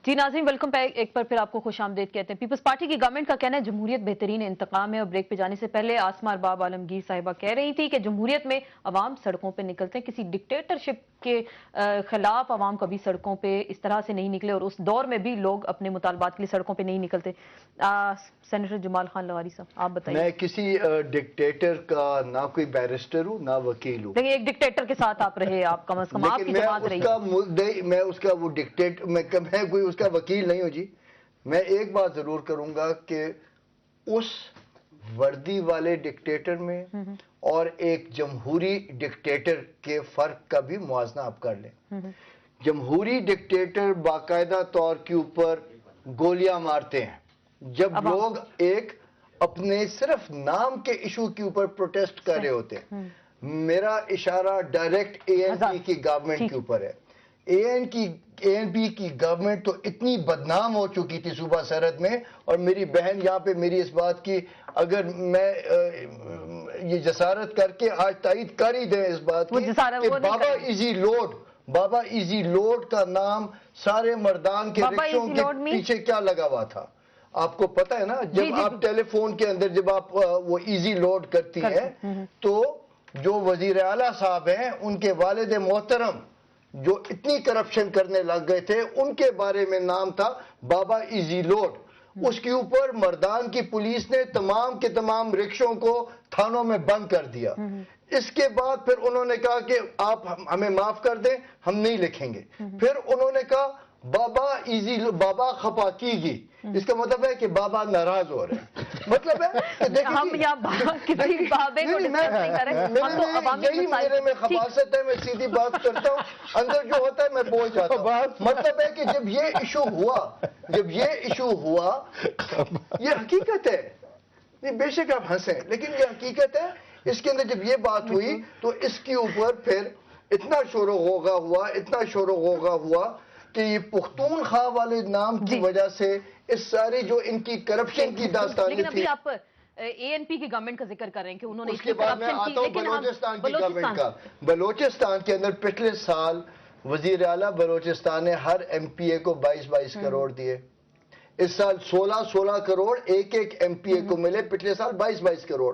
جی ناظرین welcome back, ایک بار پھر آپ کو خوش آمدید کہتے ہیں۔ پیپلز پارٹی کی گورنمنٹ کا کہنا ہے جمہوریت بہترین انتقام ہے، اور بریک پہ جانے سے پہلے آسمہ ارباب عالمگیر صاحبہ کہہ رہی تھی کہ جمہوریت میں عوام سڑکوں پہ نکلتے ہیں، کسی ڈکٹیٹرشپ کے خلاف عوام کبھی سڑکوں پہ اس طرح سے نہیں نکلے، اور اس دور میں بھی لوگ اپنے مطالبات کے لیے سڑکوں پہ نہیں نکلتے۔ سینیٹر جمال خان لواری صاحب آپ بتائیے۔ میں کسی ڈکٹیٹر کا نہ کوئی بیرسٹر ہوں نہ وکیل ہوں، لیکن ایک ڈکٹیٹر کے ساتھ آپ رہے، آپ کم از کم آپ کی جماعت رہی۔ میں اس کا وہ ڈکٹیٹر، میں کوئی اس کا وکیل نہیں ہوں جی۔ میں ایک بات ضرور کروں گا کہ اس وردی والے ڈکٹیٹر میں اور ایک جمہوری ڈکٹیٹر کے فرق کا بھی موازنہ آپ کر لیں۔ جمہوری ڈکٹیٹر باقاعدہ طور کے اوپر گولیاں مارتے ہیں جب لوگ ایک اپنے صرف نام کے ایشو کے اوپر پروٹیسٹ کر رہے ہوتے ہیں۔ میرا اشارہ ڈائریکٹ اے این پی کی گورنمنٹ کے اوپر ہے۔ اے این پی کی گورنمنٹ تو اتنی بدنام ہو چکی تھی صوبہ سرحد میں، اور میری بہن یہاں پہ میری اس بات کی اگر میں یہ جسارت کر کے آج تائید کر ہی دیں اس بات کی کہ بابا ایزی لوڈ کا نام سارے مردان کے رکشوں کے پیچھے کیا لگا ہوا تھا آپ کو پتا ہے نا؟ جب آپ ٹیلی فون کے اندر جب آپ وہ ایزی لوڈ کرتی ہیں تو جو وزیر اعلیٰ صاحب ہیں ان کے والد محترم جو اتنی کرپشن کرنے لگ گئے تھے ان کے بارے میں نام تھا بابا ایزی لوڈ۔ اس کے اوپر مردان کی پولیس نے تمام کے تمام رکشوں کو تھانوں میں بند کر دیا۔ اس کے بعد پھر انہوں نے کہا کہ آپ ہمیں معاف کر دیں، ہم نہیں لکھیں گے۔ پھر انہوں نے کہا بابا خپا کیگی، اس کا مطلب ہے کہ بابا ناراض ہو رہے ہیں۔ مطلب ہے ہم یہاں کسی بابے کو ڈسکس نہیں کر رہے، ہم تو عوامی یہی میرے میں خباثت ہے، میں سیدھی بات کرتا ہوں، اندر جو ہوتا ہے میں بول جاتا ہوں۔ مطلب ہے کہ جب یہ ایشو ہوا یہ حقیقت ہے، بے شک آپ ہنسیں لیکن یہ حقیقت ہے۔ اس کے اندر جب یہ بات ہوئی تو اس کے اوپر پھر اتنا شور و غوغا ہوا کہ یہ پختونخوا والے نام کی وجہ سے اس ساری جو ان کی کرپشن کی داستانی تھی۔ لیکن ابھی آپ اے این پی کی گورنمنٹ کا ذکر کر رہے ہیں کہ انہوں نے اس کے بعد میں آتا ہوں بلوچستان کی گورنمنٹ کا۔ بلوچستان کے اندر پچھلے سال وزیر اعلیٰ بلوچستان نے ہر ایم پی اے کو 22 کروڑ دیے۔ اس سال 16 کروڑ ایک ایم پی اے کو ملے، پچھلے سال 22 کروڑ۔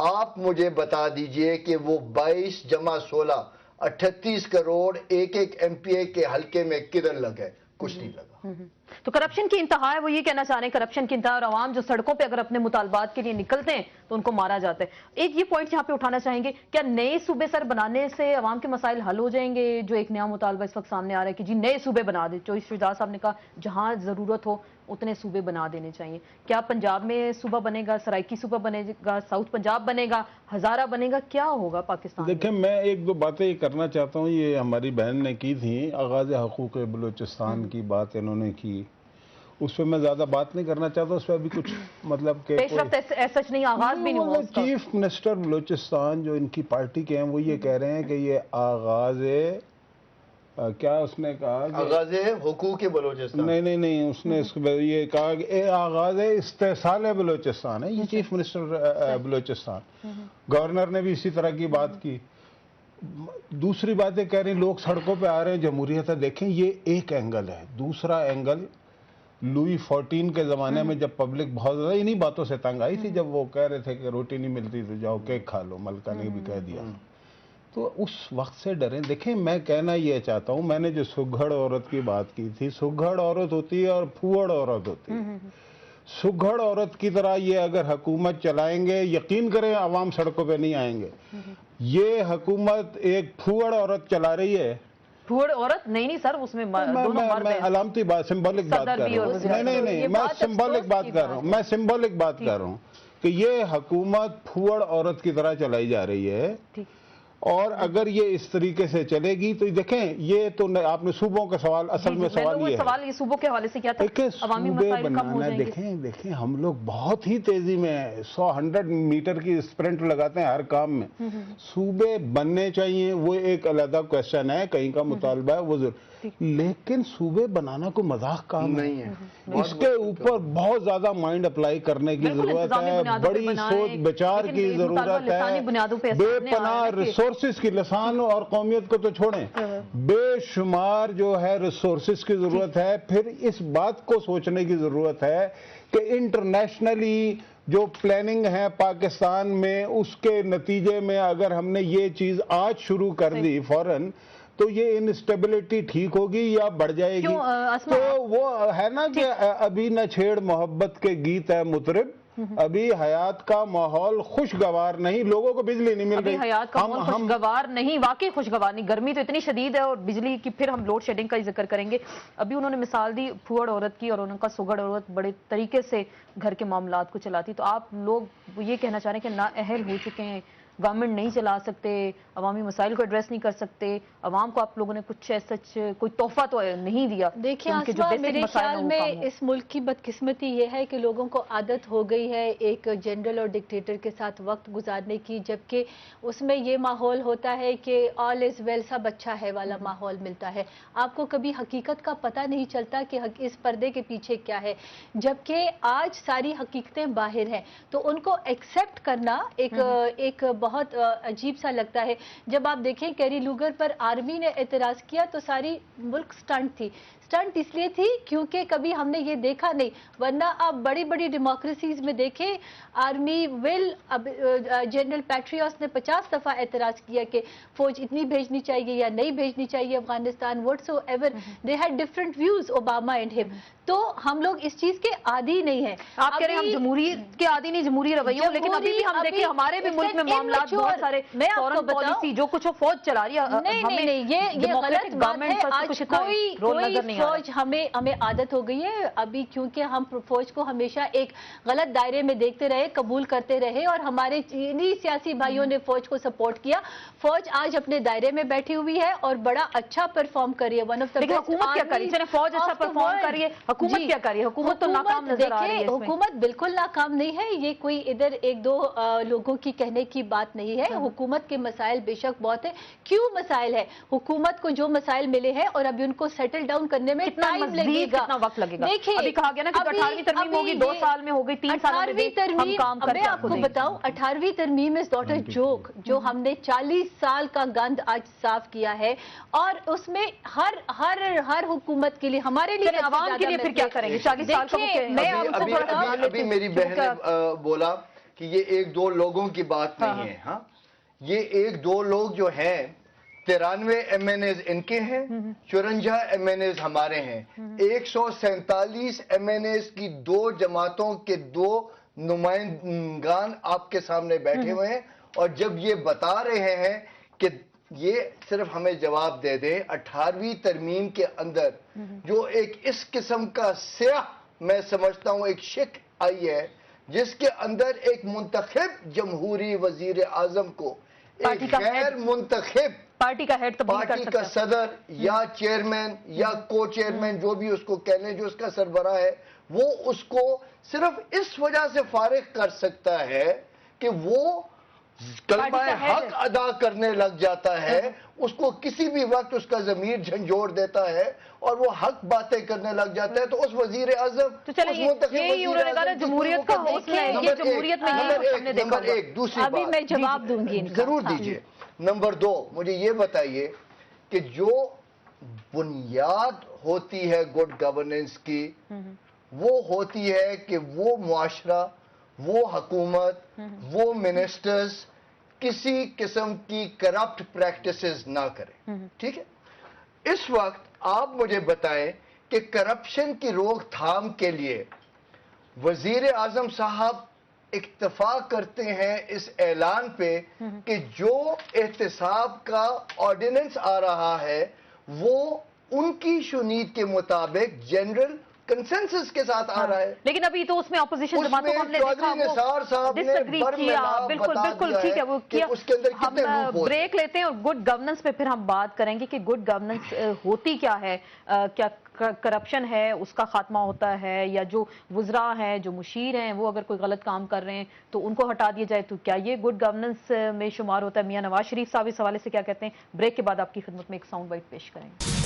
آپ مجھے بتا دیجئے کہ وہ 22 جمع 16 38 کروڑ ایک ایم پی اے کے حلقے میں کدھر لگے؟ کچھ نہیں لگا۔ تو کرپشن کی انتہا ہے، وہ یہ کہنا چاہ رہے ہیں کرپشن کی انتہا، اور عوام جو سڑکوں پہ اگر اپنے مطالبات کے لیے نکلتے ہیں تو ان کو مارا جاتا ہے۔ ایک یہ پوائنٹ یہاں پہ اٹھانا چاہیں گے، کیا نئے صوبے سر بنانے سے عوام کے مسائل حل ہو جائیں گے؟ جو ایک نیا مطالبہ اس وقت سامنے آ رہا ہے کہ جی نئے صوبے بنا دیں، جو شہزاد صاحب نے کہا جہاں ضرورت ہو اتنے صوبے بنا دینے چاہیے۔ کیا پنجاب میں صوبہ بنے گا، سرائکی صوبہ بنے گا، ساؤتھ پنجاب بنے گا، ہزارہ بنے گا، کیا ہوگا پاکستان؟ دیکھیں میں ایک دو باتیں یہ کرنا چاہتا ہوں، یہ ہماری بہن نے کی تھیں، آغاز حقوق بلوچستان کی بات انہوں نے کی، اس پہ میں زیادہ بات نہیں کرنا چاہتا، اس پہ ابھی کچھ مطلب کہ پیش رفت ایسا نہیں، آغاز بھی نہیں ہوا۔ چیف منسٹر بلوچستان جو ان کی پارٹی کے ہیں وہ یہ کہہ رہے ہیں کہ یہ آغاز کیا اس نے کہا آغاز حقوق بلوچستان، نہیں اس نے یہ کہا کہ آغاز استحصال بلوچستان ہے، یہ چیف منسٹر بلوچستان۔ گورنر نے بھی اسی طرح کی بات کی۔ دوسری باتیں کہہ رہی ہیں لوگ سڑکوں پہ آ رہے ہیں، جمہوریت ہے، دیکھیں یہ ایک اینگل ہے۔ دوسرا اینگل لوئی 14 کے زمانے میں جب پبلک بہت زیادہ انہی باتوں سے تنگ آئی تھی، جب وہ کہہ رہے تھے کہ روٹی نہیں ملتی تو جاؤ کیک کھا لو، ملکہ نے بھی کہہ دیا، تو اس وقت سے ڈریں۔ دیکھیں میں کہنا یہ چاہتا ہوں، میں نے جو سگھڑ عورت کی بات کی تھی، سگھڑ عورت ہوتی ہے اور پھوڑ عورت ہوتی ہے۔ سگھڑ عورت کی طرح یہ اگر حکومت چلائیں گے، یقین کریں عوام سڑکوں پہ نہیں آئیں گے۔ یہ حکومت ایک پھوڑ عورت چلا رہی ہے۔ پھوڑ عورت نہیں سر، اس میں دونوں مرد ہیں۔ علامتی بات، سمبولک بات کر رہا ہوں، نہیں میں سمبولک بات کر رہا ہوں، میں سمبولک بات کر رہا ہوں کہ یہ حکومت پھوڑ عورت کی طرح چلائی جا رہی ہے، اور اگر یہ اس طریقے سے چلے گی تو دیکھیں یہ تو آپ نے صوبوں کا سوال، اصل میں سوال یہ ہے صوبوں کے حوالے سے کیا تھا، عوامی مسائل کم ہو جائیں گے۔ دیکھیں ہم لوگ بہت ہی تیزی میں 100 میٹر کی اسپرنٹ لگاتے ہیں ہر کام میں۔ صوبے بننے چاہیے، وہ ایک علیحدہ کویسچن ہے، کہیں کا مطالبہ ہے وہ ضرور، لیکن صوبے بنانا کوئی مذاق کام نہیں ہے۔ اس کے اوپر بہت زیادہ مائنڈ اپلائی کرنے کی ضرورت ہے، بڑی سوچ بچار کی ضرورت ہے، بے پناہ ریسورس ریسورسز کی، لسان اور قومیت کو تو چھوڑیں، بے شمار جو ہے ریسورسز کی ضرورت ہے. پھر اس بات کو سوچنے کی ضرورت ہے کہ انٹرنیشنلی جو پلاننگ ہے پاکستان میں، اس کے نتیجے میں اگر ہم نے یہ چیز آج شروع کر دی فوراً تو یہ انسٹیبلٹی ٹھیک ہوگی یا بڑھ جائے گی. تو وہ ہے نا کہ ابھی نہ چھیڑ محبت کے گیت ہے مطرب، ابھی حیات کا ماحول خوشگوار نہیں، لوگوں کو بجلی نہیں مل رہی. ابھی حیات کا ماحول خوشگوار نہیں، واقعی خوشگوار نہیں. گرمی تو اتنی شدید ہے اور بجلی کی پھر ہم لوڈ شیڈنگ کا ہی ذکر کریں گے. ابھی انہوں نے مثال دی پھوڑ عورت کی اور ان کا سگڑ عورت بڑے طریقے سے گھر کے معاملات کو چلاتی. تو آپ لوگ یہ کہنا چاہ رہے ہیں کہ نااہل ہو چکے ہیں، گورنمنٹ نہیں چلا سکتے، عوامی مسائل کو ایڈریس نہیں کر سکتے، عوام کو آپ لوگوں نے کچھ سچ کوئی تحفہ تو نہیں دیا. دیکھیں آسما، میرے خیال میں اس ملک کی بدقسمتی یہ ہے کہ لوگوں کو عادت ہو گئی ہے ایک جنرل اور ڈکٹیٹر کے ساتھ وقت گزارنے کی، جبکہ اس میں یہ ماحول ہوتا ہے کہ آل از ویل، سب اچھا ہے والا ماحول ملتا ہے. آپ کو کبھی حقیقت کا پتہ نہیں چلتا کہ اس پردے کے پیچھے کیا ہے، جبکہ آج ساری حقیقتیں باہر ہیں. تو ان کو ایکسیپٹ کرنا ایک بہت عجیب سا لگتا ہے. جب آپ دیکھیں کیری لوگر پر آرمی نے اعتراض کیا تو ساری ملک سٹنٹ تھی. سٹنٹ اس لیے تھی کیونکہ کبھی ہم نے یہ دیکھا نہیں، ورنہ آپ بڑی بڑی ڈیموکریسیز میں دیکھیں آرمی جنرل پیٹریوس نے 50 دفعہ اعتراض کیا کہ فوج اتنی بھیجنی چاہیے یا نہیں بھیجنی چاہیے Afghanistan. Whatsoever they had different views, Obama and ہم. تو ہم لوگ اس چیز کے عادی نہیں ہیں. آپ کہہ رہے ہیں ہم جمہوریت کے عادی نہیں، جمہوری رویوں، لیکن ابھی بھی ہم دیکھیں ہمارے بھی ملک میں معاملات بہت سارے فورن پالیسی جو کچھ فوج چلا رہی ہے. نہیں، یہ غلط بات ہے. آج کوئی فوج ہمیں عادت ہو گئی ہے ابھی، کیونکہ ہم فوج کو ہمیشہ ایک غلط دائرے میں دیکھتے رہے، قبول کرتے رہے، اور ہمارے چینی سیاسی بھائیوں نے فوج کو سپورٹ کیا. فوج آج اپنے دائرے میں بیٹھی ہوئی ہے اور بڑا اچھا پرفارم کر رہی ہے. لیکن حکومت کیا کر رہی ہے؟ فوج اچھا پرفارم کر رہی ہے، حکومت کیا کر رہی ہے؟ حکومت تو ناکام نظر آ رہی ہے. حکومت بالکل ناکام نہیں ہے. یہ کوئی ادھر ایک دو لوگوں کی کہنے کی بات نہیں ہے. حکومت کے مسائل بے شک بہت ہے. کیوں مسائل ہے؟ حکومت کو جو مسائل ملے ہیں اور ابھی ان کو سیٹل ڈاؤن کرنے میں ٹائم لگے گا، کتنا وقت لگے گا. دیکھیں ابھی کہا گیا نا کہ 18ویں ترمیم ہوگی، 2 سال میں ہوگی، 3 سال میں ہم کام کریں. میں آپ کو بتاؤں 18ویں ترمیم از ناٹ اے جوک، جو ہم نے 40 سال کا گند آج صاف کیا ہے، اور اس میں ہر حکومت کے لیے، ہمارے لیے، عوام کے لیے پھر کیا کریں گے؟ 40 سال کا ابھی میری بہن نے بولا کہ یہ 1-2 لوگوں کی بات نہیں ہے. ہاں، یہ 1-2 لوگ جو ہیں، 93 ایم این ایز ان کے ہیں، 54 ایم این ایز ہمارے ہیں. 147 ایم این ایز کی 2 جماعتوں کے 2 نمائندگان آپ کے سامنے بیٹھے ہوئے ہیں، اور جب یہ بتا رہے ہیں کہ یہ صرف ہمیں جواب دے دیں. 18ویں ترمیم کے اندر جو ایک اس قسم کا سیاہ میں سمجھتا ہوں ایک شک آئی ہے، جس کے اندر ایک منتخب جمہوری وزیر اعظم کو ایک غیر منتخب پارٹی کا ہیڈ تبدیل کر پارٹی سکتا کا صدر یا چیئرمین یا کو چیئرمین، جو بھی اس کو کہہ لیں، جو اس کا سربراہ ہے، وہ اس کو صرف اس وجہ سے فارغ کر سکتا ہے کہ وہ کلمہ حق ادا کرنے لگ جاتا ہے. اس کو کسی بھی وقت اس کا ضمیر جھنجھوڑ دیتا ہے اور وہ حق باتیں کرنے لگ جاتا ہے. تو اس وزیر اعظم، جمہوریت کا حوصلہ ہے، یہ جمہوریت میں نمبر 1. دوسری ابھی میں جواب دوں گی، ضرور دیجئے. نمبر 2، مجھے یہ بتائیے کہ جو بنیاد ہوتی ہے گڈ گورننس کی، وہ ہوتی ہے کہ وہ معاشرہ، وہ حکومت، وہ منسٹرز کسی قسم کی کرپٹ پریکٹسز نہ کریں. ٹھیک ہے؟ اس وقت آپ مجھے بتائیں کہ کرپشن کی روک تھام کے لیے وزیر اعظم صاحب اکتفا کرتے ہیں اس اعلان پہ کہ جو احتساب کا آرڈیننس آ رہا ہے وہ ان کی شنید کے مطابق جنرل کنسنسس کے ساتھ آ رہا ہے. لیکن ابھی تو اس میں اپوزیشن جماعتوں کو ہم نے چودھری نثار صاحب نے بالکل ٹھیک ہے، وہ کیا. ہم بریک لیتے ہیں اور گڈ گورننس پہ پھر ہم بات کریں گے کہ گڈ گورننس ہوتی کیا ہے. کیا کرپشن ہے اس کا خاتمہ ہوتا ہے، یا جو وزراء ہیں، جو مشیر ہیں، وہ اگر کوئی غلط کام کر رہے ہیں تو ان کو ہٹا دیا جائے تو کیا یہ گڈ گورننس میں شمار ہوتا ہے؟ میاں نواز شریف صاحب اس حوالے سے کیا کہتے ہیں؟ بریک کے بعد آپ کی خدمت میں ایک ساؤنڈ بائٹ پیش کریں گے.